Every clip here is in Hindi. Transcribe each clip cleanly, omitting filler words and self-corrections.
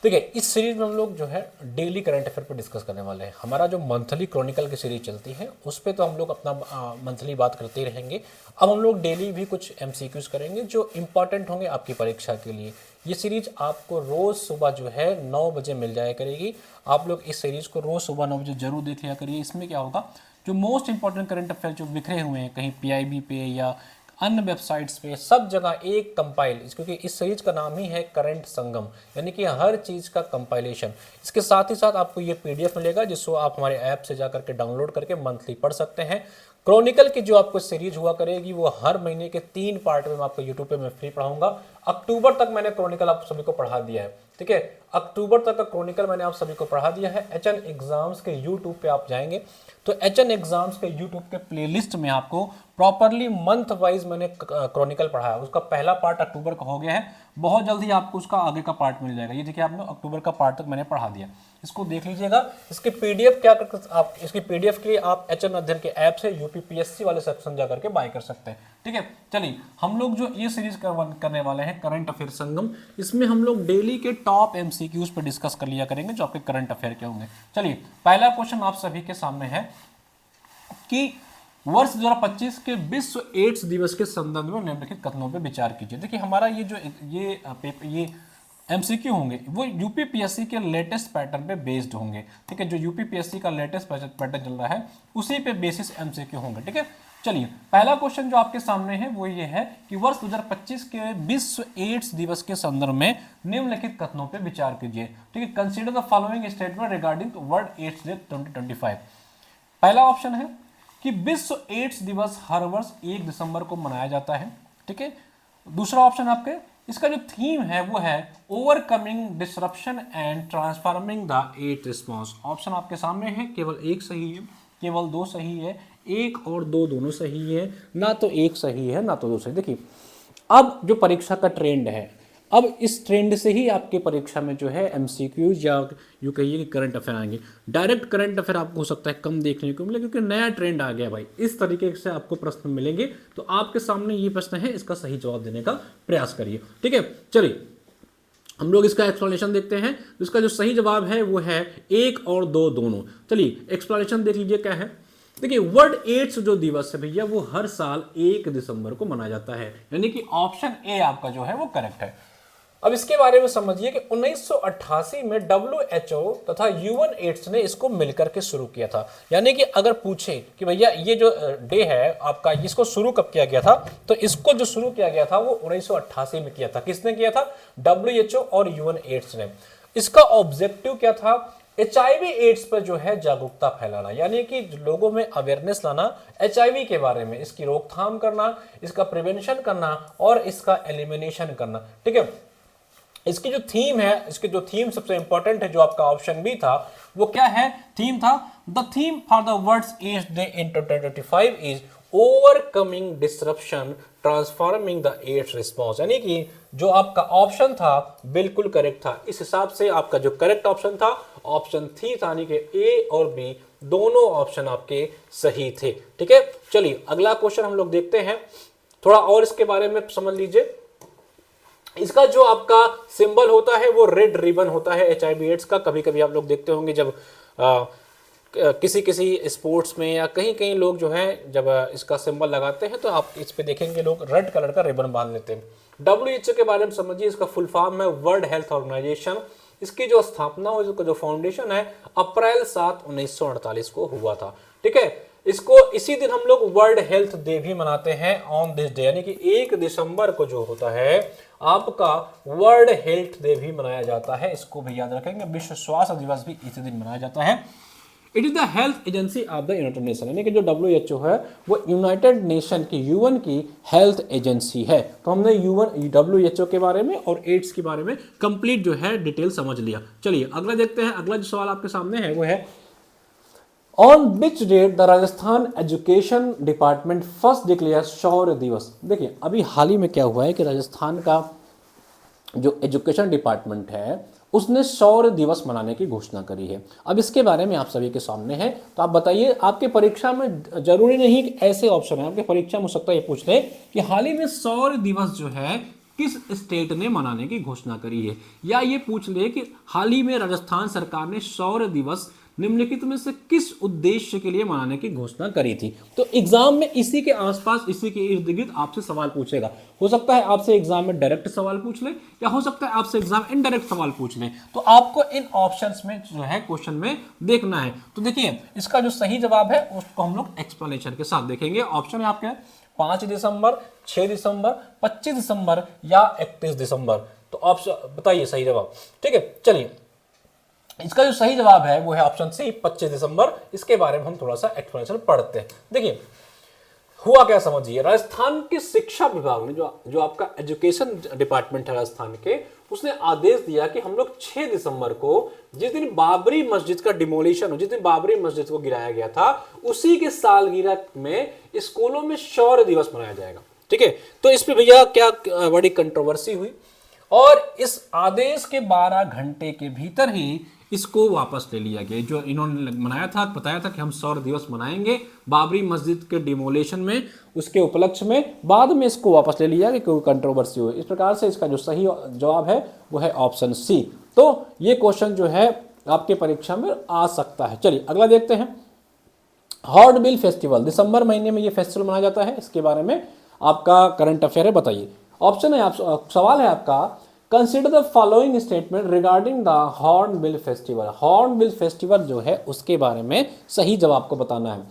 देखिए इस सीरीज में हम लोग जो है डेली करंट अफेयर पर डिस्कस करने वाले हैं। हमारा जो मंथली क्रॉनिकल की सीरीज चलती है उस पर तो हम लोग अपना मंथली बात करते ही रहेंगे। अब हम लोग डेली भी कुछ एमसीक्यूज करेंगे जो इंपॉर्टेंट होंगे आपकी परीक्षा के लिए। ये सीरीज आपको रोज़ सुबह जो है 9 बजे मिल जाया करेगी। आप लोग इस सीरीज को रोज़ सुबह 9 बजे जरूर देख लिया करिए। इसमें क्या होगा, जो मोस्ट इंपॉर्टेंट करंट अफेयर जो बिखरे हुए हैं कहीं पीआईबी पे या अन्य वेबसाइट्स पे, सब जगह एक कंपाइल, क्योंकि इस सीरीज का नाम ही है करंट संगम, यानी कि हर चीज़ का कंपाइलेशन। इसके साथ ही साथ आपको ये पीडीएफ मिलेगा जिसको आप हमारे ऐप से जाकर के डाउनलोड करके मंथली पढ़ सकते हैं। क्रॉनिकल की जो आपको सीरीज हुआ करेगी वो हर महीने के 3 पार्ट में मैं आपको यूट्यूब पे मैं फ्री पढ़ाऊंगा। अक्टूबर तक मैंने क्रॉनिकल आप सभी को पढ़ा दिया है, ठीक है। अक्टूबर तक का क्रॉनिकल मैंने आप सभी को पढ़ा दिया है। एचएन एग्जाम्स के यूट्यूब पे आप जाएंगे तो एचएन एग्जाम्स के यूट्यूब के प्लेलिस्ट में आपको प्रॉपरली मंथ वाइज मैंने क्रॉनिकल पढ़ा है। उसका पहला पार्ट अक्टूबर का हो गया है, बहुत जल्दी आपको उसका आगे का पार्ट मिल जाएगा। ये देखिए आपने अक्टूबर का पार्ट तक मैंने पढ़ा दिया, इसको देख लीजिएगा। इसकी पीडीएफ क्या कर आप इसकी पीडीएफ के लिए आप एचएन अध्ययन के ऐप से यूपीपीएससी वाले सेक्शन जाकर के बाय कर सकते हैं, ठीक है। चलिए हम लोग जो ये सीरीज करने वाले हैं करंट अफेयर संगम, इसमें हम लोग डेली के टॉप एमसीक्यूज पर डिस्कस कर लिया करेंगे जो आपके करंट अफेयर के होंगे। चलिए पहला क्वेश्चन आप सभी के सामने है कि वर्ष 2025 के विश्व एड्स दिवस के संदर्भ में निम्नलिखित कथनों पर विचार कीजिए। देखिए हमारा ये एमसीक्यू होंगे वो यूपीपीएससी के लेटेस्ट पैटर्न पे बेस्ड होंगे, ठीक है। जो यूपीपीएससी का लेटेस्ट पैटर्न चल रहा है उसी पे बेसिस एमसीक्यू होंगे, ठीक है। चलिए पहला क्वेश्चन जो आपके सामने है वो ये है कि वर्ष 2025 के विश्व एड्स दिवस के संदर्भ में निम्नलिखित कथनों पे विचार कीजिए, ठीक है। Consider the following statement regarding World AIDS Day 2025। पहला ऑप्शन है कि विश्व एड्स दिवस हर वर्ष 1 दिसंबर को मनाया जाता है, ठीक है। दूसरा ऑप्शन आपके इसका जो थीम है वो है overcoming disruption and transforming the AIDS response. Option आपके सामने है, केवल एक सही है, केवल 2 सही है, 1 और 2 दोनों सही है, ना तो 1 सही है ना तो 2 सही। देखिए अब जो परीक्षा का ट्रेंड है, अब इस ट्रेंड से ही आपके परीक्षा में जो है एमसीक्यूज या यूँ कहिए कि करंट अफेयर आएंगे। डायरेक्ट करंट अफेयर आपको हो सकता है कम देखने को मिले क्योंकि नया ट्रेंड आ गया भाई। इस तरीके से आपको प्रश्न मिलेंगे तो आपके सामने ये प्रश्न है, इसका सही जवाब देने का प्रयास करिए, ठीक है। चलिए हम लोग इसका एक्सप्लेनेशन देखते हैं। इसका जो सही जवाब है वो है 1 और 2 दोनों। चलिए एक्सप्लेनेशन देख लीजिए क्या है। देखिए वर्ल्ड एड्स जो दिवस है भैया वो हर साल 1 दिसंबर को मनाया जाता है, यानी कि ऑप्शन ए आपका जो है वो करेक्ट है। अब इसके बारे में समझिए कि 1988 में डब्ल्यूएचओ तथा यूएन एड्स ने इसको मिलकर के शुरू किया था। यानी कि अगर पूछे कि भैया ये जो डे है आपका, इसको शुरू कब किया गया था, तो इसको जो शुरू किया गया था वो 1988 में किया था। किसने किया था? डब्ल्यूएचओ और यूएन एड्स ने। इसका ऑब्जेक्टिव क्या था? एचआईवी एड्स पर जो है जागरूकता फैलाना, यानी कि लोगों में अवेयरनेस लाना एचआईवी के बारे में, इसकी रोकथाम करना, इसका प्रिवेंशन करना और इसका एलिमिनेशन करना, ठीक है। इसकी जो थीम है, इसकी जो थीम सबसे इंपॉर्टेंट है, जो आपका ऑप्शन बी था वो क्या है? थीम था the theme for the World's AIDS Day in 2025 is overcoming disruption transforming the AIDS response. यानी कि जो आपका ऑप्शन था बिल्कुल करेक्ट था। इस हिसाब से आपका जो करेक्ट ऑप्शन था ऑप्शन थी, यानी कि ए और बी दोनों ऑप्शन आपके सही थे, ठीक है। चलिए अगला क्वेश्चन हम लोग देखते हैं, थोड़ा और इसके बारे में समझ लीजिए। इसका जो आपका सिंबल होता है वो रेड रिबन होता है एचआईवी एड्स का। कभी कभी आप लोग देखते होंगे जब किसी किसी स्पोर्ट्स में या कहीं कहीं लोग जो है जब इसका सिंबल लगाते हैं तो आप इस पे देखेंगे लोग रेड कलर का रिबन बांध लेते हैं। डब्ल्यूएचओ के बारे में समझिए, इसका फुल फॉर्म है वर्ल्ड हेल्थ ऑर्गेनाइजेशन। इसकी जो स्थापना हो, इसका जो फाउंडेशन है अप्रैल 7, 1948 को हुआ था, ठीक है। इसको इसी दिन हम लोग वर्ल्ड हेल्थ डे भी मनाते हैं ऑन दिस डे, यानी कि 1 दिसंबर को जो होता है आपका वर्ल्ड हेल्थ डे भी मनाया जाता है। इसको भी याद रखेंगे। विश्व स्वास्थ्य दिवस भी इसी दिन मनाया जाता है। It is the health agency of the United nation, यानी कि जो डब्ल्यूएचओ है वो यूनाइटेड नेशन की यूएन की हेल्थ एजेंसी है। तो हमने यूएन डब्ल्यूएचओ के बारे में और एड्स के बारे में कंप्लीट जो है डिटेल समझ लिया। चलिए अगला देखते हैं। अगला जो सवाल आपके सामने है वो है on which date the Rajasthan education department first declare Shaurya Diwas. देखिए अभी हाल ही में क्या हुआ है कि राजस्थान का जो एजुकेशन डिपार्टमेंट है उसने शौर्य दिवस मनाने की घोषणा करी है। अब इसके बारे में आप सभी के सामने है, तो आप बताइए। आपके परीक्षा में जरूरी नहीं कि ऐसे ऑप्शन है, आपके परीक्षा में हो सकता है ये पूछ ले कि हाल ही में शौर्य दिवस जो है किस स्टेट ने मनाने की घोषणा करी है, या ये पूछ ले कि हाल ही में राजस्थान सरकार ने सौर दिवस निम्नलिखित में से किस उद्देश्य के लिए मनाने की घोषणा करी थी। तो एग्जाम में इसी के आसपास, इसी के इर्द गिर्द आपसे सवाल पूछेगा। हो सकता है आपसे एग्जाम में डायरेक्ट सवाल पूछ ले, या हो सकता है आपसे एग्जाम इनडायरेक्ट सवाल पूछ ले। तो आपको इन ऑप्शंस में जो है क्वेश्चन में देखना है। तो देखिए इसका जो सही जवाब है उसको हम लोग एक्सप्लेनेशन के साथ देखेंगे। ऑप्शन है आपके 5 दिसंबर, 6 दिसंबर, 25 दिसंबर या 31 दिसंबर। तो ऑप्शन बताइए सही जवाब। ठीक है, चलिए इसका जो सही जवाब है वो है ऑप्शन सी 25 दिसंबर। इसके बारे में हम थोड़ा सा एक्सप्लेनेशन पढ़ते हैं। देखिए हुआ क्या समझिए, राजस्थान के शिक्षा विभाग ने जो आपका एजुकेशन डिपार्टमेंट है राजस्थान के, उसने आदेश दिया कि हम लोग 6 दिसंबर को, जिस दिन बाबरी मस्जिद का डिमोलिशन हो, जिस दिन बाबरी मस्जिद को गिराया गया था, उसी के सालगिरह में स्कूलों में शौर्य दिवस मनाया जाएगा। ठीक है, तो इस पे भैया क्या बड़ी कंट्रोवर्सी हुई, और इस आदेश के 12 घंटे के भीतर ही इसको वापस ले लिया गया। जो इन्होंने मनाया था, बताया था कि हम सौर दिवस मनाएंगे बाबरी मस्जिद के डिमोलेशन में, उसके उपलक्ष्य में, बाद में इसको वापस ले लिया कि कोई कंट्रोवर्सी हुई। इस प्रकार से इसका जो सही जवाब है वो है ऑप्शन सी। तो ये क्वेश्चन जो है आपके परीक्षा में आ सकता है। चलिए अगला देखते हैं। हॉर्नबिल फेस्टिवल, दिसंबर महीने में ये फेस्टिवल मनाया जाता है, इसके बारे में आपका करंट अफेयर है, बताइए। ऑप्शन है सवाल है आपका, consider the following statement regarding the hornbill festival. Hornbill festival जो है उसके बारे में सही जवाब को बताना है।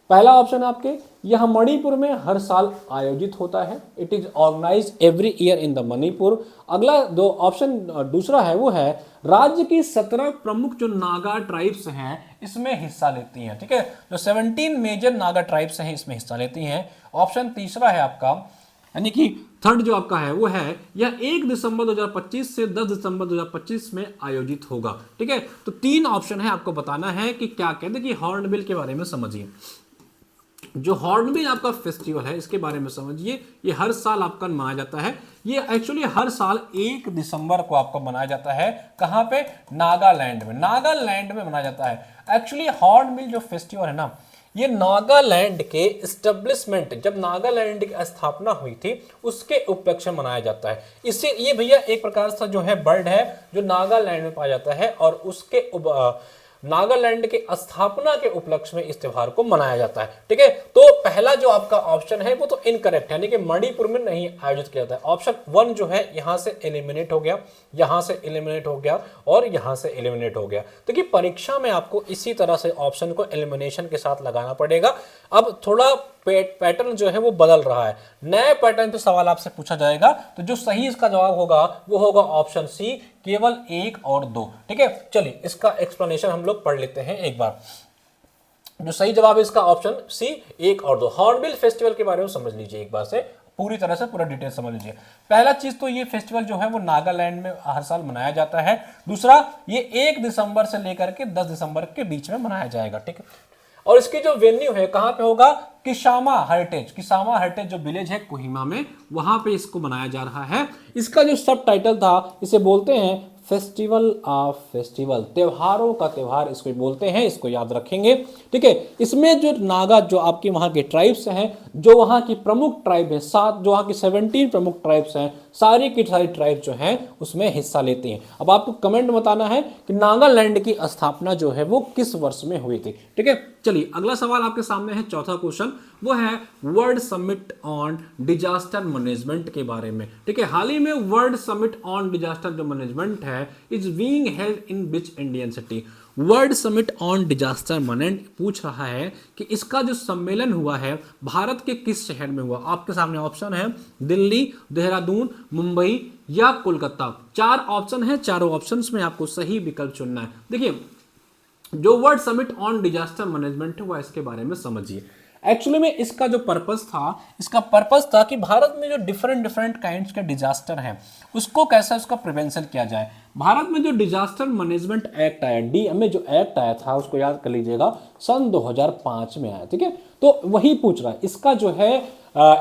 पहला ऑप्शन है आपके, यह मणिपुर में हर साल आयोजित होता है। It is organise every year in the Manipur. अगला दो ऑप्शन दूसरा है वो है, राज्य की 17 प्रमुख जो नागा ट्राइब्स हैं इसमें हिस्सा लेती हैं। ठीक है, जो 17 मेजर नागा ट्राइब्स हैं इसमें हिस्सा लेती हैं। ऑप्शन तीसरा है आपका, यानी कि थर्ड जो आपका है वो है, यह 1 दिसंबर 2025 से 10 दिसंबर 2025 में आयोजित होगा। ठीक है, तो 3 ऑप्शन है, आपको बताना है कि क्या कहते हैं कि हॉर्नबिल के बारे में समझिए। जो हॉर्नबिल आपका फेस्टिवल है इसके बारे में समझिए। ये हर साल आपका मनाया जाता है। ये एक्चुअली हर साल 1 दिसंबर को आपको मनाया जाता है। कहां पे? नागालैंड में। नागालैंड में मनाया जाता है। एक्चुअली हॉर्नबिल जो फेस्टिवल है ना, ये नागालैंड के इस्टेब्लिशमेंट, जब नागालैंड की स्थापना हुई थी उसके उपलक्ष्य में मनाया जाता है। इससे ये भैया एक प्रकार से जो है बर्ड है जो नागालैंड में पाया जाता है, और उसके नागालैंड के स्थापना के उपलक्ष्य में इस त्योहार को मनाया जाता है। ठीक है, तो पहला जो आपका ऑप्शन है वो तो इनकरेक्ट है, यानी कि मणिपुर में नहीं आयोजित किया जाता है। ऑप्शन 1 जो है यहां से एलिमिनेट हो गया, यहां से एलिमिनेट हो गया, और यहां से एलिमिनेट हो गया। तो कि परीक्षा में आपको इसी तरह से ऑप्शन को एलिमिनेशन के साथ लगाना पड़ेगा। अब थोड़ा पैटर्न जो है वो बदल रहा है, नए पैटर्न पे सवाल आपसे पूछा जाएगा। तो जो सही इसका जवाब होगा वो होगा ऑप्शन सी, केवल 1 और 2। ठीक है, चलिए इसका एक्सप्लेनेशन हम लोग पढ़ लेते हैं एक बार। जो सही जवाब है इसका ऑप्शन सी 1 और 2। हॉर्नबिल फेस्टिवल के बारे में समझ लीजिए एक बार से, पूरी तरह से पूरा डिटेल समझ लीजिए। पहला चीज तो ये फेस्टिवल जो है वो नागालैंड में हर साल मनाया जाता है। दूसरा, ये 1 दिसंबर से लेकर के 10 दिसंबर के बीच में मनाया जाएगा। ठीक है, और इसकी जो वेन्यू है कहां पे होगा? किसामा हेरिटेज जो विलेज है कोहिमा में, वहां पे इसको मनाया जा रहा है। इसका जो सब टाइटल था, इसे बोलते हैं फेस्टिवल ऑफ फेस्टिवल, त्योहारों का त्योहार इसको बोलते हैं, इसको याद रखेंगे। ठीक है, इसमें जो नागा जो आपके वहां के ट्राइब्स हैं, जो वहां की प्रमुख ट्राइब है, 7 जो वहां की 17 प्रमुख ट्राइब्स हैं, सारी की सारी ट्राइब जो हैं उसमें हिस्सा लेती हैं। अब आपको कमेंट बताना है कि नागालैंड की स्थापना जो है वो किस वर्ष में हुई थी। ठीक है, चलिए अगला सवाल आपके सामने है, चौथा क्वेश्चन, वो है world summit on disaster management के बारे में। ठीक है, हाल ही में वर्ल्ड समिट ऑन डिजास्टर जो मैनेजमेंट है is being held in which Indian city. World summit on disaster management पूछ रहा है कि इसका जो सम्मेलन हुआ है भारत के किस शहर में हुआ। आपके सामने ऑप्शन है दिल्ली, देहरादून, मुंबई या कोलकाता। 4 ऑप्शन है, चारों ऑप्शंस में आपको सही विकल्प चुनना है। देखिए जो world summit on disaster management है वह इसके बारे में समझिए। एक्चुअली में इसका जो पर्पस था, इसका पर्पस था कि भारत में जो डिफरेंट काइंड्स के डिजास्टर हैं उसको कैसे उसका प्रिवेंशन किया जाए। भारत में जो डिजास्टर मैनेजमेंट एक्ट आया, डीएमए जो एक्ट आया था, उसको याद कर लीजिएगा, सन 2005 में आया। ठीक है, तो वही पूछ रहा है इसका जो है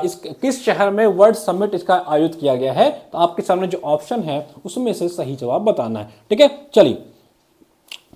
इस किस शहर में वर्ल्ड समिट इसका आयोजित किया गया है। तो आपके सामने जो ऑप्शन है उसमें से सही जवाब बताना है। ठीक है, चलिए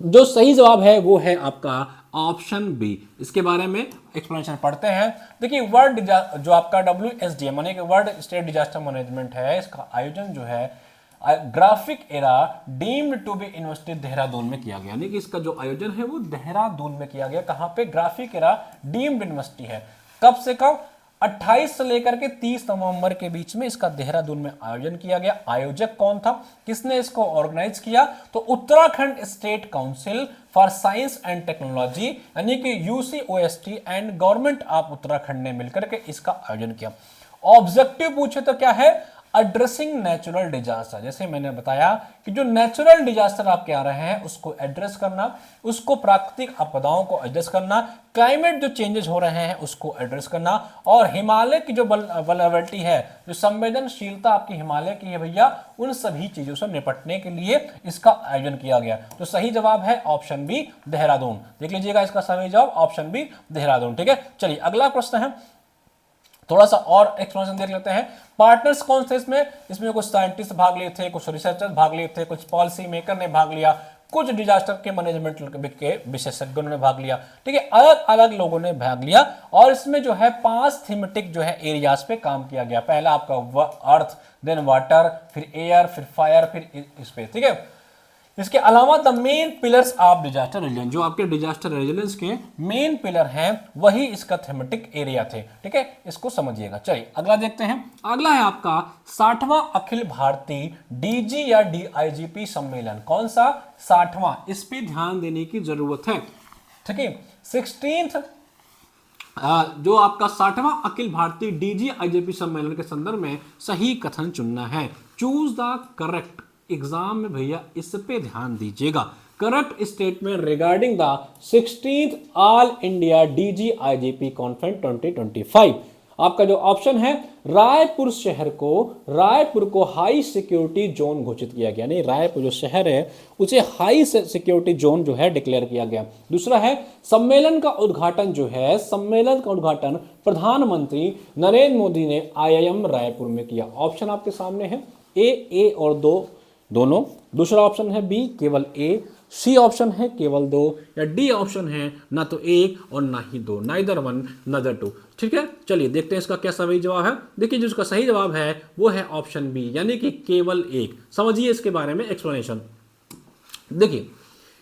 जो सही जवाब है वो है आपका ऑप्शन बी। इसके बारे में एक्सप्लेनेशन पढ़ते हैं। देखिए वर्ल्ड जो आपका WSDM माने कि वर्ल्ड स्टेट डिजास्टर मैनेजमेंट है, इसका आयोजन जो है Graphic Era deemed to be university Dehradun में किया गया, यानी कि इसका जो आयोजन है वो देहरादून में किया गया। कहां पे? ग्राफिक एरा डीम्ड यूनिवर्सिटी है। कब से कब? 28 से लेकर के 30 नवंबर के बीच में इसका देहरादून में आयोजन किया गया। आयोजक कौन था? किसने इसको ऑर्गेनाइज किया? तो Uttarakhand state council for science and technology यानी कि UCOST and government of Uttarakhand ने मिलकर के इसका आयोजन किया। ऑब्जेक्टिव पूछे तो क्या है? Addressing natural disaster. जैसे मैंने बताया कि जो नेचुरल डिजास्टर आपके आ रहे हैं उसको एड्रेस करना, उसको प्राकृतिक आपदाओं को एड्रेस करना, क्लाइमेट जो चेंजेस हो रहे हैं उसको एड्रेस करना, और हिमालय की जो वल्नरेबिलिटी है, जो संवेदनशीलता आपकी हिमालय की है भैया, उन सभी चीजों से निपटने के लिए इसका आयोजन किया गया। तो सही जवाब है ऑप्शन बी देहरादून। देख लीजिएगा इसका सही जवाब ऑप्शन बी देहरादून। ठीक है, चलिए अगला प्रश्न है, थोड़ा सा और एक्सप्लेनेशन देख लेते हैं। पार्टनर्स कौन थे इसमें? इसमें कुछ साइंटिस्ट भाग लिए थे, कुछ रिसर्चर्स भाग लिए थे, कुछ पॉलिसी मेकर ने भाग लिया, कुछ डिजास्टर के मैनेजमेंट के विशेषज्ञों ने भाग लिया। ठीक है, अलग अलग लोगों ने भाग लिया और इसमें जो है 5 थीमेटिक जो है एरियाज पे काम किया गया। पहला आपका अर्थ, देन वाटर, फिर एयर, फिर फायर, फिर स्पेस। ठीक है, इसके अलावा the main pillars of disaster resilience, जो आपके डिजास्टर रेजिलियंस के मेन पिलर हैं वही इसका थीमेटिक एरिया थे। ठीक है, इसको समझिएगा। चलिए अगला देखते हैं। अगला है आपका 60वां अखिल भारतीय DG या DIGP सम्मेलन। कौन सा? 60वां। इस पे ध्यान देने की जरूरत है। ठीक है, 16th जो आपका 60वां अखिल भारतीय DG IGP सम्मेलन के संदर्भ में सही कथन चुनना है। Choose the correct. एग्जाम में भैया इस पे ध्यान दीजिएगा। Correct statement regarding the 16th all India DG IGP conference 2025। आपका जो ऑप्शन है, रायपुर शहर को हाई सिक्योरिटी जोन घोषित किया गया। नहीं, रायपुर जो शहर है उसे हाई सिक्योरिटी जोन जो है डिक्लेयर किया गया। दूसरा है सम्मेलन का उद्घाटन प्रधानमंत्री नरेंद्र मोदी ने IIM रायपुर में किया। ऑप्शन आपके सामने है, ए और दोनों। दूसरा ऑप्शन है बी केवल ए, सी ऑप्शन है केवल 2, या डी ऑप्शन है ना तो 1 और ना ही 2, नाइदर 1 नाइदर 2। ठीक है, चलिए देखते हैं इसका क्या सही जवाब है। देखिए जो इसका सही जवाब है वो है ऑप्शन बी, यानी कि केवल 1। समझिए इसके बारे में एक्सप्लेनेशन। देखिए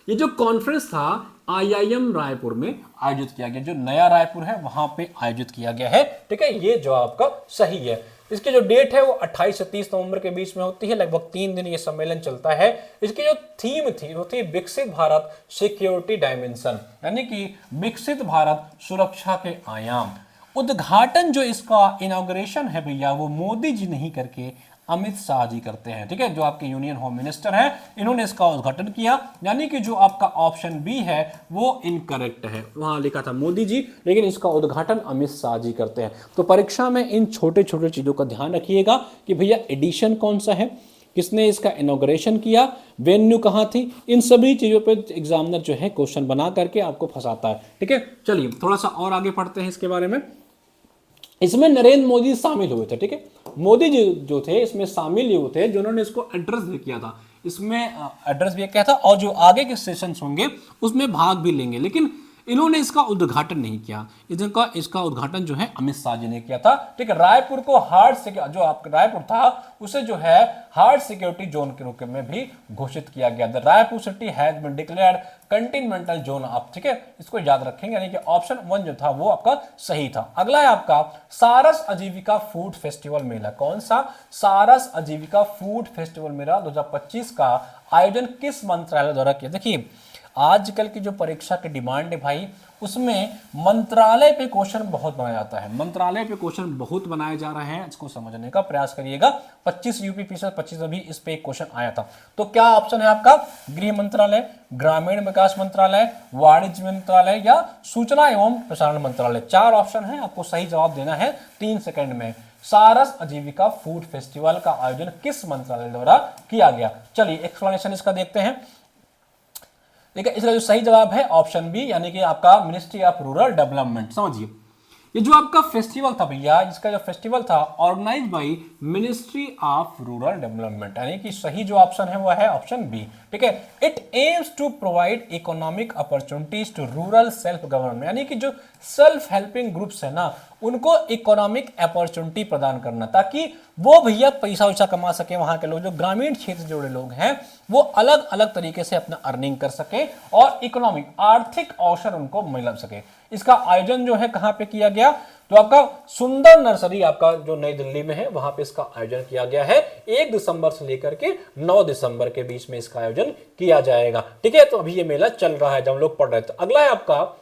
ये जो कॉन्फ्रेंस था IIM रायपुर में आयोजित किया गया, जो नया रायपुर है वहां पे आयोजित किया गया है। ठीक है, ये जवाब का सही है। इसकी जो डेट है वो 28 से 30 नवंबर के बीच में होती है। लगभग 3 दिन ये सम्मेलन चलता है। इसकी जो थीम थी वो थी विकसित भारत सिक्योरिटी डायमेंशन, यानी कि विकसित भारत सुरक्षा के आयाम। उद्घाटन जो इसका इनॉग्रेशन है भैया वो मोदी जी नहीं करके अमित शाह जी करते हैं। ठीक है, जो आपके यूनियन होम मिनिस्टर हैं, इन्होंने इसका उद्घाटन किया। यानी कि जो आपका ऑप्शन बी है वो इनकरेक्ट है। वहां लिखा था मोदी जी, लेकिन इसका उद्घाटन अमित शाह जी करते हैं। तो परीक्षा में इन छोटे छोटे चीजों का ध्यान रखिएगा कि भैया एडिशन कौन सा है, किसने इसका इनॉग्रेशन किया, वेन्यू कहां थी, इन सभी चीजों पे एग्जामिनर जो है क्वेश्चन बना करके आपको फंसाता है। ठीक है, चलिए थोड़ा सा और आगे पढ़ते हैं इसके बारे में। इसमें नरेंद्र मोदी शामिल हुए थे। ठीक है, मोदी जी जो थे इसमें शामिल हुए थे, जिन्होंने इसको एड्रेस भी किया था। इसमें एड्रेस भी किया था और जो आगे के सेशंस होंगे उसमें भाग भी लेंगे, लेकिन इन्होंने इसका उद्घाटन नहीं किया। इसका उद्घाटन जो है अमित शाह जी ने किया था। ठीक है, रायपुर को जो आपका रायपुर था उसे जो है हार्ड सिक्योरिटी जोन के रूप में भी घोषित किया गया। The Raipur city has been declared containmental zone of. ठीक है, इसको याद रखेंगे, यानी कि ऑप्शन 1 जो था वो आपका सही था। अगला है आपका सारस आजीविका फूड फेस्टिवल मेला। कौन सा? सारस आजीविका फूड फेस्टिवल मेला 2025 का आयोजन किस मंत्रालय द्वारा किया? देखिए आजकल की जो परीक्षा की डिमांड है भाई, उसमें मंत्रालय पे क्वेश्चन बहुत बनाया जाता है। मंत्रालय पे क्वेश्चन बहुत बनाए जा रहे हैं, इसको समझने का प्रयास करिएगा। 25 यूपी पीछे 25 अभी इस पे एक क्वेश्चन आया था। तो क्या ऑप्शन है आपका? गृह मंत्रालय, ग्रामीण विकास मंत्रालय, वाणिज्य मंत्रालय या सूचना एवं प्रसारण मंत्रालय। 4 ऑप्शन है, आपको सही जवाब देना है 3 सेकंड में। सारस आजीविका फूड फेस्टिवल का आयोजन किस मंत्रालय द्वारा किया गया? चलिए एक्सप्लेनेशन इसका देखते हैं। ठीक है, इसका जो सही जवाब है ऑप्शन बी, यानी कि आपका मिनिस्ट्री ऑफ रूरल डेवलपमेंट। समझिए ये जो आपका फेस्टिवल था भैया, इसका जो फेस्टिवल था organise by Ministry of Rural Development, यानी कि सही जो ऑप्शन है वो है ऑप्शन बी। ठीक है, it aims to provide economic opportunities to rural self government, यानी कि जो सेल्फ हेल्पिंग ग्रुप्स है ना उनको इकोनॉमिक अपॉर्चुनिटी प्रदान करना, ताकि वो भैया पैसा वैसा कमा सके, वहां के लोग जो ग्रामीण क्षेत्र से जुड़े लोग हैं वो अलग अलग तरीके से अपना अर्निंग कर सके और इकोनॉमिक आर्थिक अवसर उनको मिल सके। इसका आयोजन जो है कहां पे किया गया, तो आपका सुंदर नर्सरी आपका जो नई दिल्ली में है वहां पे इसका आयोजन किया गया है। 1 दिसंबर से लेकर के 9 दिसंबर के बीच में इसका आयोजन किया जाएगा। ठीक है, तो अभी ये मेला चल रहा है जब हम लोग पढ़ रहे थे। अगला है आपका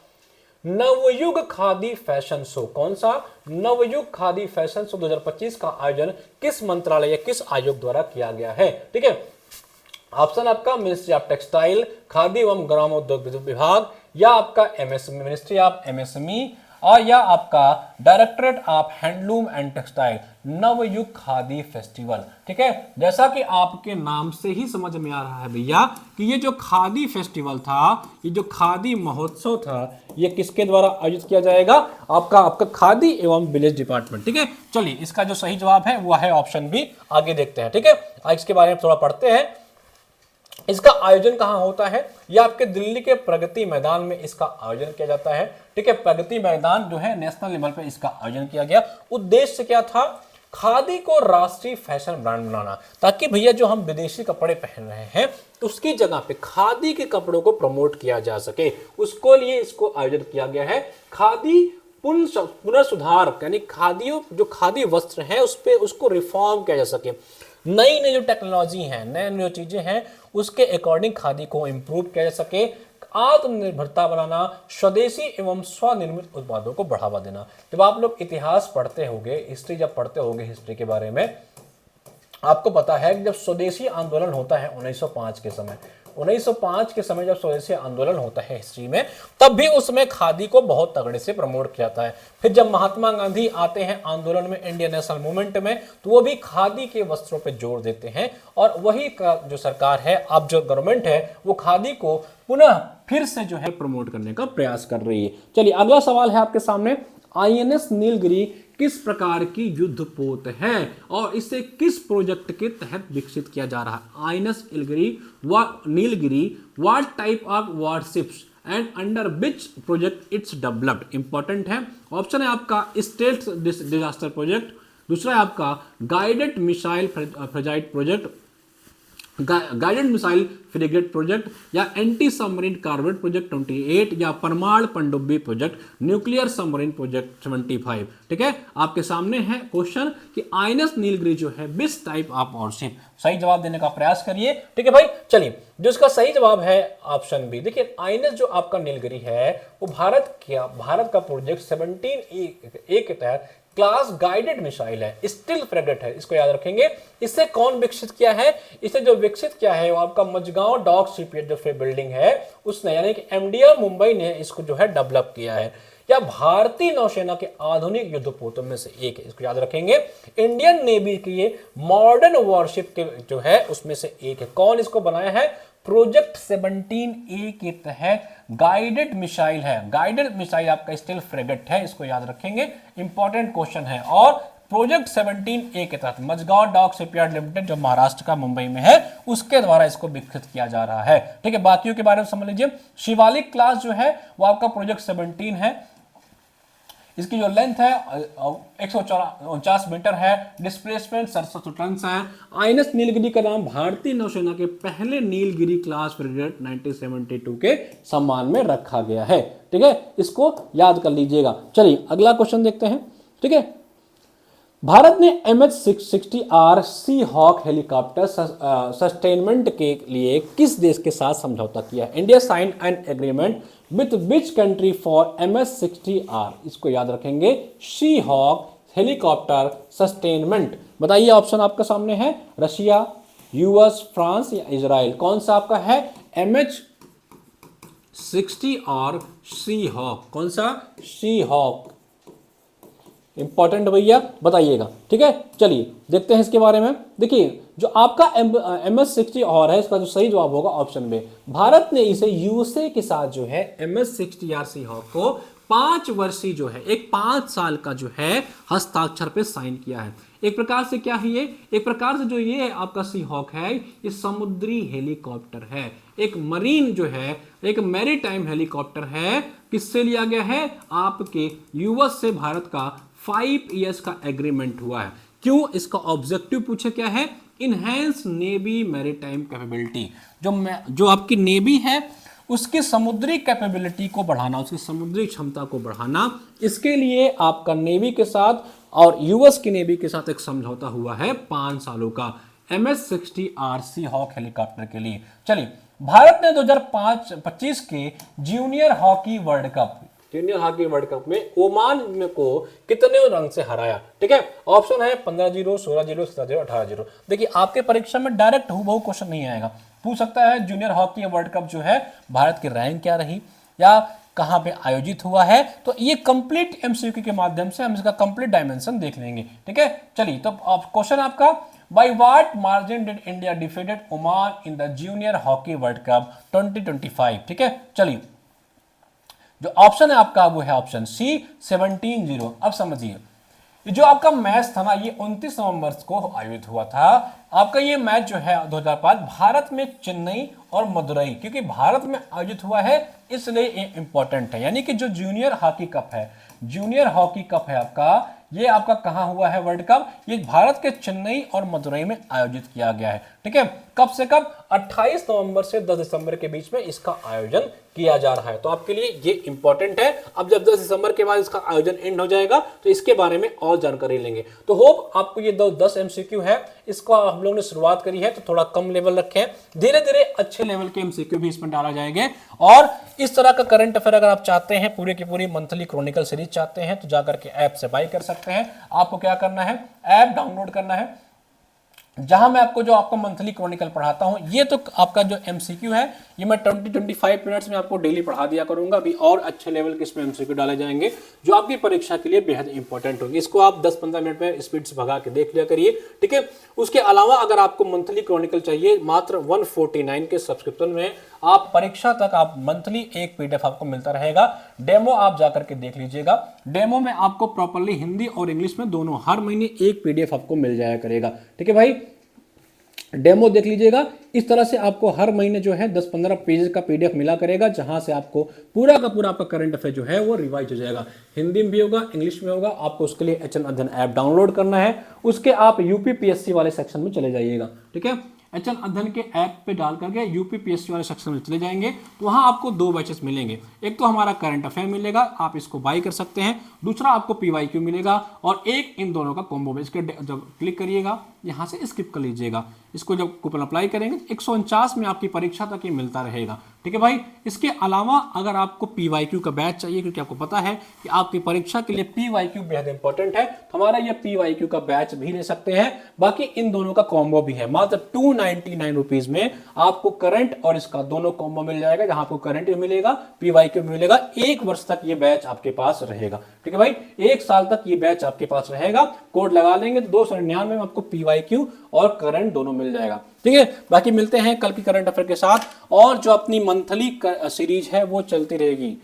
नवयुग खादी फैशन शो। कौन सा? नवयुग खादी फैशन शो 2025 का आयोजन किस मंत्रालय या किस आयोग द्वारा किया गया है? ठीक है, ऑप्शन आपका मिनिस्ट्री ऑफ टेक्सटाइल, खादी एवं ग्रामोद्योग विभाग, या आपका एमएसएमई मिनिस्ट्री ऑफ एमएसएमई, और या आपका directorate of handloom and textile. Navyug Khadi festival. ठीक है, जैसा कि आपके नाम से ही समझ में आ रहा है भैया कि ये जो खादी फेस्टिवल था, ये जो खादी महोत्सव था, ये किसके द्वारा आयोजित किया जाएगा? आपका खादी एवं विलेज डिपार्टमेंट। ठीक है, चलिए इसका जो सही जवाब है वो है ऑप्शन बी। आगे देखते हैं। ठीक है, आज इसके बारे में थोड़ा पढ़ते हैं। इसका आयोजन कहां होता है? यह आपके दिल्ली के प्रगति मैदान में इसका आयोजन किया जाता है। ठीक है, प्रगति मैदान जो है नेशनल लेवल पे इसका आयोजन किया गया। उद्देश्य क्या था? खादी को राष्ट्रीय फैशन ब्रांड बनाना, ताकि भैया जो हम विदेशी कपड़े पहन रहे हैं उसकी जगह पे खादी के कपड़ों को प्रमोट किया जा सके, उसको लिए इसको आयोजन किया गया है। खादी पुनर्सुधार, यानी खादियों जो खादी वस्त्र है उस पे उसको रिफॉर्म किया जा सके। नई नई जो टेक्नोलॉजी है, नए नई जो चीजें हैं उसके अकॉर्डिंग खादी को इंप्रूव किया जा सके। आत्मनिर्भरता बनाना, स्वदेशी एवं स्वनिर्मित उत्पादों को बढ़ावा देना। जब आप लोग इतिहास पढ़ते होंगे, हिस्ट्री जब पढ़ते होंगे, हिस्ट्री के बारे में आपको पता है कि जब स्वदेशी आंदोलन होता है 1905 के समय, 1905 के समय जब स्वदेशी आंदोलन होता है हिस्ट्री में, तब भी उसमें खादी को बहुत तगड़े से प्रमोट किया जाता है। फिर जब महात्मा गांधी आते हैं आंदोलन में, इंडियन नेशनल मूवमेंट में, तो वो भी खादी के वस्त्रों पे जोर देते हैं। और वही का जो सरकार है, अब जो गवर्नमेंट है, वो खादी को पुनः फिर से जो है प्रमोट करने का प्रयास कर रही है। चलिए अगला सवाल है आपके सामने, आईएनएस नीलगिरी किस प्रकार की युद्धपोत है और इसे किस प्रोजेक्ट के तहत विकसित किया जा रहा है? INS Nilgiri what type of warships and under which project it's developed? Important है। ऑप्शन है आपका स्टेट डिजास्टर प्रोजेक्ट, दूसरा है आपका guided missile frigate project, guided missile frigate project, या एंटी सबमरीन कार्वेट प्रोजेक्ट 28, या परमाणु पनडुब्बी प्रोजेक्ट, न्यूक्लियर सबमरीन प्रोजेक्ट 75। ठीक है, आपके सामने है क्वेश्चन कि आईएनएस नीलगिरी जो है विच टाइप ऑफ वॉरशिप। सही जवाब देने का प्रयास करिए। ठीक है भाई, चलिए जो इसका सही जवाब है ऑप्शन बी। देखिए आईएनएस जो आपका नीलगिरी है वो भारत का प्रोजेक्ट 17A के तहत क्लास गाइडेड मिसाइल है, स्टील फ्रेगेट है, इसको याद रखेंगे। इसे कौन विकसित किया है? इसे जो विकसित किया है वो आपका मजगांव डॉक शिपयार्ड जो बिल्डिंग है उसने, यानी कि एमडीआर मुंबई ने इसको जो है डेवलप किया है। या भारतीय नौसेना के आधुनिक युद्धपोतों में से एक है, इसको याद रखेंगे। इंडियन नेवी की ये मॉडर्न वॉरशिप के जो है उसमें से एक है। कौन इसको बनाया है? प्रोजेक्ट 17A के तहत गाइडेड मिसाइल है। गाइडेड मिसाइल आपका स्टील फ्रेगेट है, इसको याद रखेंगे, इंपॉर्टेंट क्वेश्चन है। और प्रोजेक्ट 17A के तहत मजगांव डॉक शिपयार्ड लिमिटेड जो महाराष्ट्र का मुंबई में है उसके द्वारा इसको विकसित किया जा रहा है। ठीक है, बाकियों के बारे में समझ लीजिए। शिवालिक क्लास जो है वो आपका प्रोजेक्ट 17 है, इसकी जो लेंथ है 149 मीटर है, डिस्प्लेसमेंट 67 टन है। आईएनएस नीलगिरी का नाम भारतीय नौसेना के पहले नीलगिरी क्लास फ्रिगेट 1972 के सम्मान में रखा गया है। ठीक है, इसको याद कर लीजिएगा। चलिए अगला क्वेश्चन देखते हैं। ठीक है, भारत ने MH-60R सी हॉक हेलीकॉप्टर सस्टेनमेंट के लिए किस देश के साथ समझौता किया है? India sign an agreement with which country for MH-60R? इसको याद रखेंगे, सी हॉक हेलीकॉप्टर सस्टेनमेंट। बताइए, ऑप्शन आपके सामने है, रशिया, यूएस, फ्रांस या इजराइल। कौन सा आपका है? MH-60R सी हॉक। कौन सा? सी हॉक। इंपॉर्टेंट भैया, बताइएगा। ठीक है, चलिए देखते हैं इसके बारे में। देखिए जो आपका MS-60R है, इसका जो सही जवाब होगा ऑप्शन में। भारत ने इसे यूएसए के साथ जो है MS-60R सी हॉक को 5 वर्षीय जो है, एक 5 साल का जो है हस्ताक्षर पे साइन किया है। एक प्रकार से क्या है ये, एक प्रकार से जो ये आपका सी हॉक है ये समुद्री हेलीकॉप्टर है, एक मरीन जो है, एक मैरीटाइम हेलीकॉप्टर है। किससे लिया गया है, आपके यूएस से भारत का 5 इयर्स का एग्रीमेंट हुआ है। क्यों, इसका ऑब्जेक्टिव पूछे क्या है, इनहेंस नेवी मैरीटाइम कैपेबिलिटी, जो आपकी नेवी है उसकी समुद्री कैपेबिलिटी को बढ़ाना, उसकी समुद्री क्षमता को बढ़ाना, इसके लिए आपका नेवी के साथ और यूएस की नेवी के साथ एक समझौता हुआ है 5 सालों का MS-60R सी हॉक हेलीकॉप्टर के लिए। चलिए, भारत ने 2025 के जूनियर हॉकी वर्ल्ड कप में ओमान को कितने रन से हराया? ठीक है, ऑप्शन है 15-0, 16-0, 17-0, 18-0। देखिए, आपके परीक्षा में डायरेक्ट हूबहू क्वेश्चन नहीं आएगा, पूछ सकता है जूनियर हॉकी वर्ल्ड कप जो है भारत की रैंक क्या रही या कहां पे आयोजित हुआ है। तो ये कंप्लीट एमसीक्यू के माध्यम से हम इसका कंप्लीट डायमेंशन देख लेंगे। ठीक है, चलिए, तो क्वेश्चन आपका, by what margin did India defeated Oman in the junior hockey world cup 2025? ठीक है, चलिए, जो ऑप्शन है आपका वो है ऑप्शन सी 17-0। अब समझिए, जो आपका मैच था ना, ये 29 नवंबर को आयोजित हुआ था। आपका ये मैच जो है 2005 भारत में चेन्नई और मदुरई, क्योंकि भारत में आयोजित हुआ है इसलिए ये इंपॉर्टेंट है। यानी कि जो जूनियर हॉकी कप है, जूनियर हॉकी कप है आपका, ये आपका कहां हुआ है वर्ल्ड कप, ये भारत के चेन्नई और मदुरई में आयोजित किया गया है। ठीक है, कब से कब, 28 नवंबर से 10 दिसंबर के बीच में इसका आयोजन किया जा रहा है। तो आपके लिए ये इंपॉर्टेंट है। अब जब 10 दिसंबर के बाद इसका आयोजन एंड हो जाएगा तो इसके बारे में और जानकारी लेंगे। तो होप आपको ये 10 एमसीक्यू है, इसको हम लोग ने शुरुआत करी है तो थोड़ा कम लेवल रखे हैं, धीरे धीरे अच्छे लेवल के एमसीक्यू भी इसमें डाला जाएंगे। और इस तरह का करंट अफेयर अगर आप चाहते हैं, पूरे की पूरी मंथली क्रॉनिकल सीरीज चाहते हैं, तो जाकर के ऐप से बाय कर सकते हैं। आपको क्या करना है, ऐप डाउनलोड करना है, जहां मैं आपको जो आपको मंथली क्रॉनिकल पढ़ाता हूं, ये तो आपका जो एमसीक्यू है ये मैं 20-25 मिनट्स में आपको डेली पढ़ा दिया करूंगा। अभी और अच्छे लेवल के इसमें एमसीक्यू डाले जाएंगे जो आपकी परीक्षा के लिए बेहद इंपॉर्टेंट होंगे। इसको आप 10-15 मिनट में स्पीड से भगा के देख लिया करिए। ठीक है, उसके अलावा अगर आपको मंथली क्रॉनिकल चाहिए, मात्र 149 के सब्सक्रिप्शन में आप परीक्षा तक आप मंथली एक पीडीएफ आपको मिलता रहेगा। डेमो आप जाकर के देख लीजिएगा, डेमो में आपको प्रॉपर्ली हिंदी और इंग्लिश में दोनों हर महीने एक पीडीएफ आपको मिल जाया करेगा। ठीक है भाई, डेमो देख लीजिएगा। इस तरह से आपको हर महीने जो है 10-15 पेज का पीडीएफ मिला करेगा, जहां से आपको पूरा का पूरा आपका करंट अफेयर जो है वो रिवाइज हो जाएगा। हिंदी में भी होगा, इंग्लिश में होगा। आपको उसके लिए एचएन अध्ययन ऐप डाउनलोड करना है, उसके आप यूपीपीएससी वाले सेक्शन में चले जाइएगा। ठीक है, एचएन अध्ययन के ऐप पे डाल करके यूपीपीएससी वाले सेक्शन में चले जाएंगे तो वहां आपको 2 बैचेस मिलेंगे। एक तो हमारा करंट अफेयर मिलेगा, आप इसको बाय कर सकते हैं, दूसरा आपको पीवाईक्यू मिलेगा, और एक इन दोनों का कॉम्बो में। इसके जब क्लिक करिएगा यहां से स्किप कर लीजिएगा, इसको जब कूपन अप्लाई करेंगे 149 में आपकी परीक्षा तक ये मिलता रहेगा। ठीक है भाई, इसके अलावा अगर आपको पीवाईक्यू का बैच चाहिए, क्योंकि आपको पता है कि आपकी परीक्षा के लिए पीवाईक्यू बेहद इंपॉर्टेंट है, तो हमारा ये पीवाईक्यू का बैच भी ले सकते हैं। बाकी इन दोनों का कॉम्बो भी है, मात्र 299 रुपीज में आपको करंट और इसका दोनों कॉम्बो मिल जाएगा, जहां आपको करंट भी मिलेगा, पीवाईक्यू भी मिलेगा। 1 वर्ष तक ये बैच आपके पास रहेगा। ठीक है भाई, 1 साल तक ये बैच आपके पास रहेगा। कोड लगा लेंगे तो 299 में आपको पीवाईक्यू और करंट दोनों मिल जाएगा। ठीक है, बाकी मिलते हैं कल की करंट अफेयर के साथ, और जो अपनी मंथली सीरीज है वो चलती रहेगी।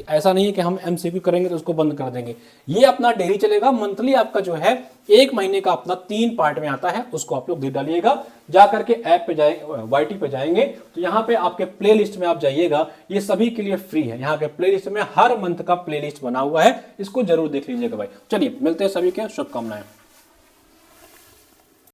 ऐसा नहीं है कि हम एमसीक्यू करेंगे तो उसको बंद कर देंगे, ये अपना डेली चलेगा। मंथली आपका जो है 1 महीने का अपना 3 पार्ट में आता है, उसको आप लोग देख डालिएगा। जाकर के ऐप पे जाएंगे, वाईटी पे जाएंगे तो यहाँ पे आपके प्ले लिस्ट में आप जाइएगा, ये सभी के लिए फ्री है। यहाँ के प्ले लिस्ट में हर मंथ का प्ले लिस्ट बना हुआ है, इसको जरूर देख लीजिएगा भाई। चलिए, मिलते हैं, सभी के शुभकामनाएं।